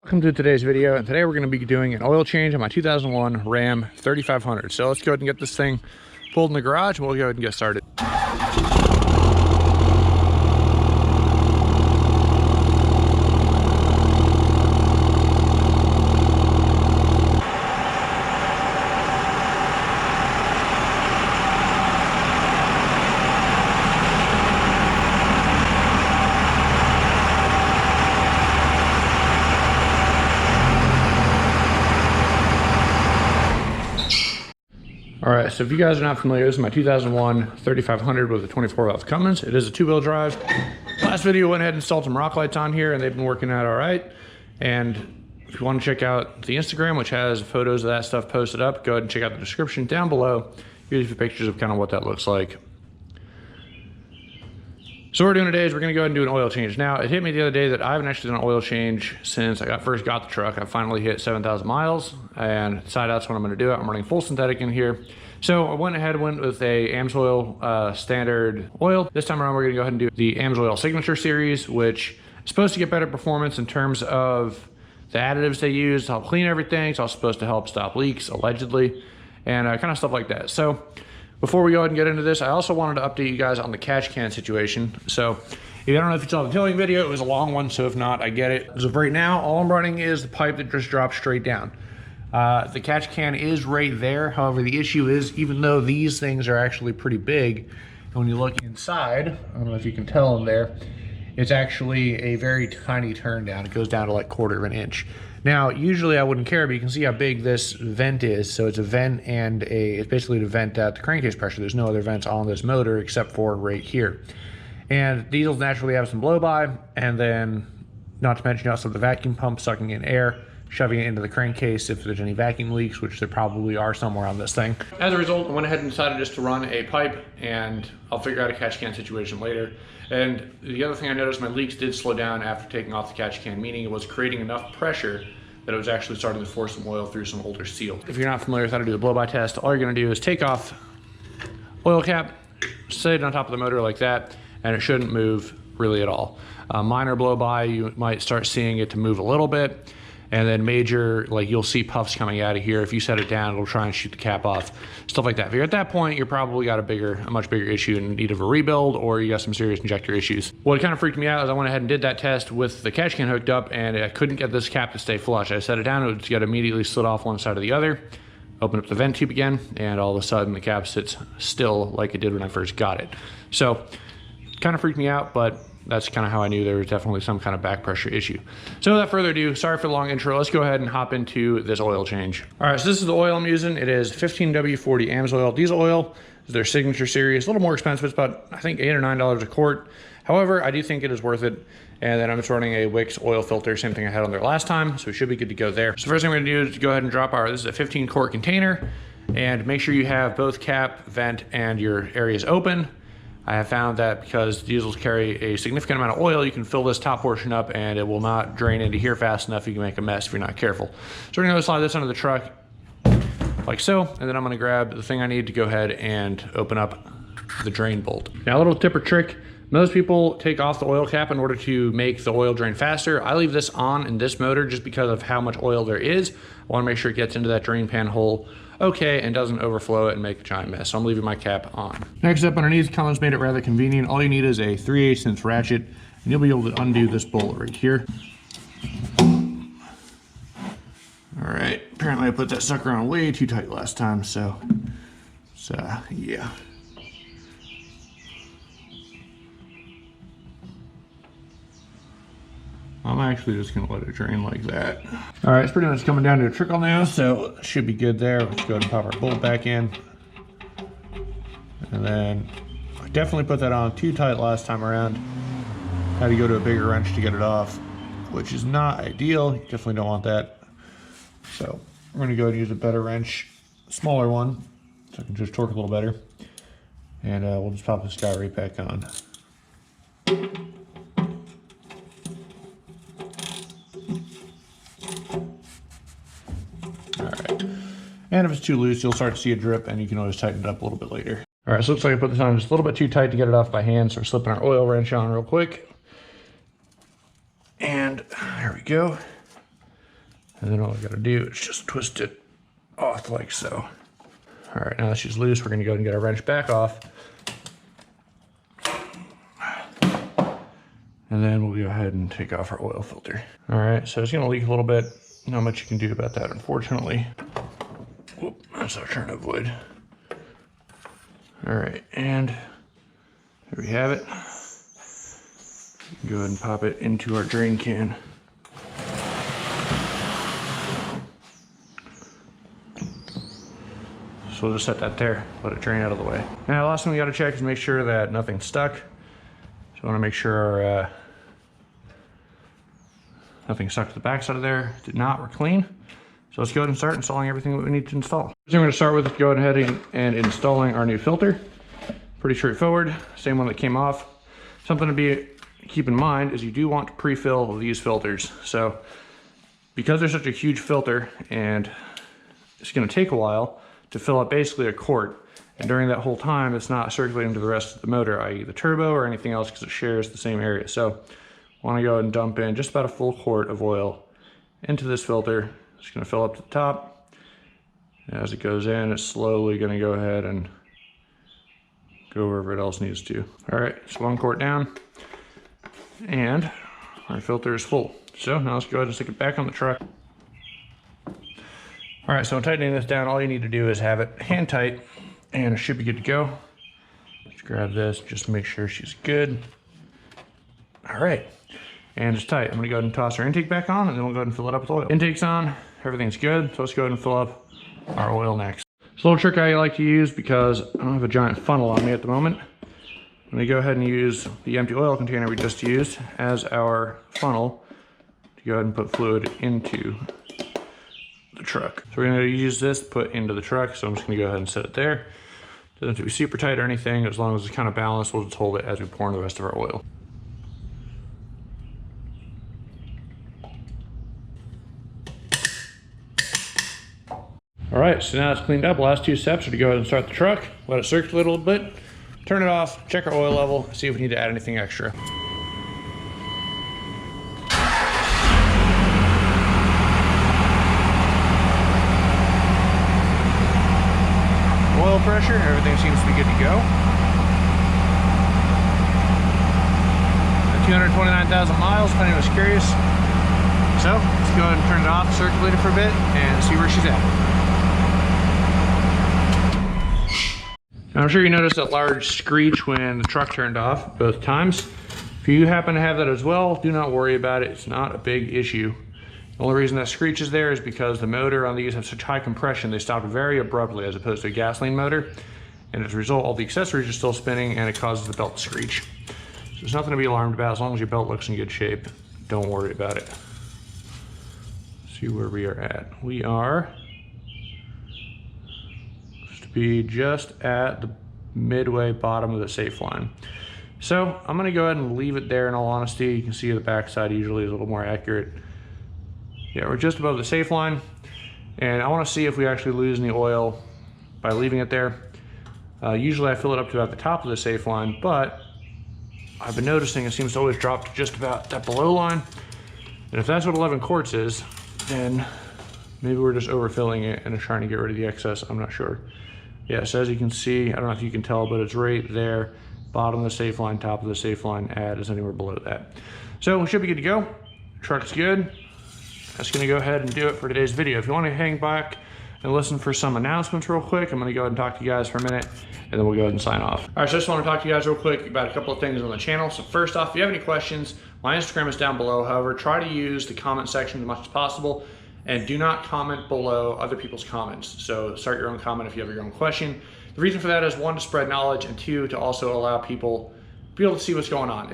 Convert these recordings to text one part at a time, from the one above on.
Welcome to today's video, and today we're going to be doing an oil change on my 2001 Ram 3500. So let's go ahead and get this thing pulled in the garage and we'll go ahead and get started. All right, so if you guys are not familiar, this is my 2001 3500 with a 24 valve Cummins. It is a 2-wheel drive. Last video went ahead and installed some rock lights on here and they've been working out all right. And if you want to check out the Instagram, which has photos of that stuff posted up, go ahead and check out the description down below. Here's a few pictures of kind of what that looks like. So what we're doing today is we're gonna go ahead and do an oil change. Now, it hit me the other day that I haven't actually done an oil change since I first got the truck. I finally hit 7,000 miles and decided that's when I'm gonna do it. I'm running full synthetic in here. So I went ahead and went with a amsoil standard oil. This time around, we're gonna go ahead and do the amsoil signature series, which is supposed to get better performance in terms of the additives they use to help clean everything. It's also supposed to help stop leaks, allegedly, and kind of stuff like that. So before we go ahead and get into this, I also wanted to update you guys on the catch can situation. So if I don't know if you saw the towing video, it was a long one, so if not, I get it. As of right now, all I'm running is the pipe that just drops straight down. The catch can is right there. However, the issue is, even though these things are actually pretty big, and when you look inside, I don't know if you can tell in there, it's actually a very tiny turn down. It goes down to like 1/4 of an inch. Now, usually I wouldn't care, but you can see how big this vent is. So it's a vent and it's basically to vent out the crankcase pressure. There's no other vents on this motor except for right here. And diesels naturally have some blow by, and then not to mention you also have the vacuum pump sucking in air, shoving it into the crankcase if there's any vacuum leaks, which there probably are somewhere on this thing. As a result, I went ahead and decided just to run a pipe, and I'll figure out a catch can situation later. And the other thing I noticed, my leaks did slow down after taking off the catch can, meaning it was creating enough pressure that it was actually starting to force some oil through some older seal. If you're not familiar with how to do the blow-by test, all you're gonna do is take off oil cap, set it on top of the motor like that, and it shouldn't move really at all. Minor blow-by, you might start seeing it to move a little bit, and then major, like you'll see puffs coming out of here. If you set it down, it'll try and shoot the cap off, stuff like that. If you're at that point, you're probably got a much bigger issue in need of a rebuild, or you got some serious injector issues. What kind of freaked me out is I went ahead and did that test with the catch can hooked up, and I couldn't get this cap to stay flush. I set it down, it got immediately slid off one side or the other. Open up the vent tube again, and all of a sudden the cap sits still like it did when I first got it. So, kind of freaked me out, but that's kind of how I knew there was definitely some kind of back pressure issue. So without further ado, sorry for the long intro. Let's go ahead and hop into this oil change. All right, so this is the oil I'm using. It is 15W40 AMSOIL diesel oil. It's their signature series. A little more expensive. It's about, I think, $8 or $9 a quart. However, I do think it is worth it. And then I'm just running a Wix oil filter, same thing I had on there last time. So we should be good to go there. So first thing we're gonna do is go ahead and drop this is a 15 quart container, and make sure you have both cap, vent, and your areas open. I have found that because diesels carry a significant amount of oil, you can fill this top portion up and it will not drain into here fast enough. You can make a mess if you're not careful. So we're gonna slide this under the truck like so, and then I'm gonna grab the thing I need to go ahead and open up the drain bolt. Now, a little tip or trick, most people take off the oil cap in order to make the oil drain faster. I leave this on in this motor just because of how much oil there is. I wanna make sure it gets into that drain pan hole okay and doesn't overflow it and make a giant mess. So I'm leaving my cap on. Next up, underneath, Cummins made it rather convenient. All you need is a 3/8" ratchet, and you'll be able to undo this bolt right here. All right, apparently I put that sucker on way too tight last time, so yeah. I'm actually just gonna let it drain like that. All right, it's pretty much coming down to a trickle now, so it should be good there. Let's go ahead and pop our bolt back in. And then I definitely put that on too tight last time around. Had to go to a bigger wrench to get it off, which is not ideal. You definitely don't want that. So we're gonna go ahead and use a better wrench, smaller one, so I can just torque a little better. And we'll just pop this guy right back on. And if it's too loose, you'll start to see a drip, and you can always tighten it up a little bit later. All right, so it looks like I put this on just a little bit too tight to get it off by hand, so we're slipping our oil wrench on real quick. And there we go. And then all I gotta do is just twist it off like so. All right, now that she's loose, we're gonna go ahead and get our wrench back off. And then we'll go ahead and take off our oil filter. All right, so it's gonna leak a little bit. Not much you can do about that, unfortunately. Whoop, that's what I'm trying to avoid. All right, and there we have it. Go ahead and pop it into our drain can. So we'll just set that there, let it drain out of the way. Now, the last thing we gotta check is make sure that nothing's stuck. So I wanna make sure our, nothing's stuck to the back side of there. Did not, we're clean. So let's go ahead and start installing everything that we need to install. So I'm gonna start with going ahead and installing our new filter. Pretty straightforward, same one that came off. Something to keep in mind is you do want to pre-fill these filters. So because they're such a huge filter and it's gonna take a while to fill up basically a quart, and during that whole time it's not circulating to the rest of the motor, i.e. the turbo or anything else, because it shares the same area. So I want to go ahead and dump in just about a full quart of oil into this filter. It's going to fill up to the top. As it goes in, it's slowly going to go ahead and go wherever it else needs to. All right, it's 1 quart down and our filter is full. So now let's go ahead and stick it back on the truck. All right, so in tightening this down, all you need to do is have it hand tight and it should be good to go. Let's grab this, just make sure she's good. All right, and it's tight. I'm gonna go ahead and toss our intake back on and then we'll go ahead and fill it up with oil. Intake's on, everything's good. So let's go ahead and fill up our oil next. It's a little trick I like to use because I don't have a giant funnel on me at the moment. I'm gonna go ahead and use the empty oil container we just used as our funnel to go ahead and put fluid into the truck. So we're gonna use this to put into the truck. So I'm just gonna go ahead and set it there. Doesn't have to be super tight or anything. As long as it's kind of balanced, we'll just hold it as we pour in the rest of our oil. All right, so now it's cleaned up. Last 2 steps are to go ahead and start the truck, let it circulate a little bit, turn it off, check our oil level, see if we need to add anything extra. Oil pressure, everything seems to be good to go. At 229,000 miles, if anyone was curious. So let's go ahead and turn it off, circulate it for a bit, and see where she's at. Now, I'm sure you noticed that large screech when the truck turned off both times. If you happen to have that as well, do not worry about it. It's not a big issue. The only reason that screech is there is because the motor on these have such high compression, they stop very abruptly as opposed to a gasoline motor. And as a result, all the accessories are still spinning and it causes the belt to screech. So there's nothing to be alarmed about. As long as your belt looks in good shape, don't worry about it. Let's see where we are at. We are supposed to be just at the midway bottom of the safe line. So I'm gonna go ahead and leave it there in all honesty. You can see the backside usually is a little more accurate. Yeah, we're just above the safe line, and I want to see if we actually lose any oil by leaving it there. Usually I fill it up to about the top of the safe line, but I've been noticing it seems to always drop to just about that below line. And if that's what 11 quarts is, then maybe we're just overfilling it and trying to get rid of the excess. I'm not sure. Yeah, so as you can see, I don't know if you can tell, but it's right there, bottom of the safe line, top of the safe line, add is anywhere below that. So we should be good to go. Truck's good. That's gonna go ahead and do it for today's video. If you wanna hang back and listen for some announcements real quick, I'm gonna go ahead and talk to you guys for a minute, and then we'll go ahead and sign off. All right, so I just wanna talk to you guys real quick about a couple of things on the channel. So first off, if you have any questions, my Instagram is down below. However, try to use the comment section as much as possible, and do not comment below other people's comments. So start your own comment if you have your own question. The reason for that is 1, to spread knowledge, and 2, to also allow people to be able to see what's going on.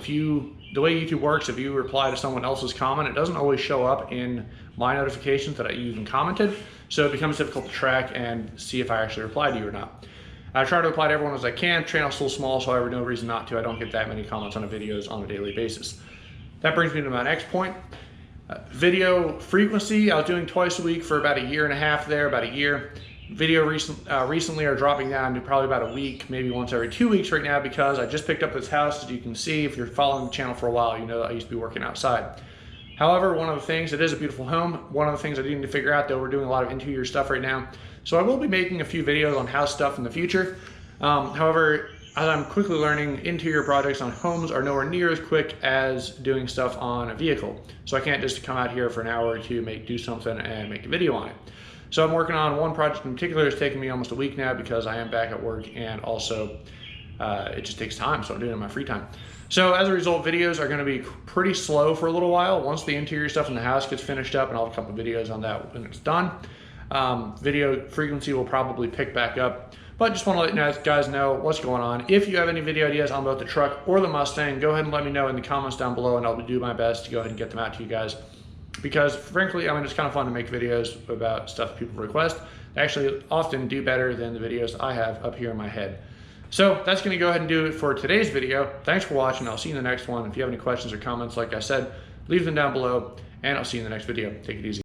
The way YouTube works, if you reply to someone else's comment, it doesn't always show up in my notifications that you even commented. So it becomes difficult to track and see if I actually replied to you or not. I try to reply to everyone as I can. Channel's still small, so I have no reason not to. I don't get that many comments on videos on a daily basis. That brings me to my next point. Video frequency, I was doing twice a week for about 1.5 years there, about a year. Video recently are dropping down to probably about a week, maybe once every 2 weeks right now, because I just picked up this house. As you can see, if you're following the channel for a while, you know that I used to be working outside. However, one of the things, it is a beautiful home. One of the things I do need to figure out though, we're doing a lot of interior stuff right now. So I will be making a few videos on house stuff in the future. However, as I'm quickly learning, interior projects on homes are nowhere near as quick as doing stuff on a vehicle. So I can't just come out here for an hour or two, do something and make a video on it. So I'm working on one project in particular. It's taking me almost a week now because I am back at work, and also it just takes time, so I'm doing it in my free time. So as a result, videos are gonna be pretty slow for a little while. Once the interior stuff in the house gets finished up, and I'll have a couple videos on that when it's done, video frequency will probably pick back up. But just want to let you guys know what's going on. If you have any video ideas on both the truck or the Mustang, go ahead and let me know in the comments down below, and I'll do my best to go ahead and get them out to you guys. Because frankly, I mean, it's kind of fun to make videos about stuff people request. They actually often do better than the videos I have up here in my head. So that's going to go ahead and do it for today's video. Thanks for watching. I'll see you in the next one. If you have any questions or comments, like I said, leave them down below, and I'll see you in the next video. Take it easy.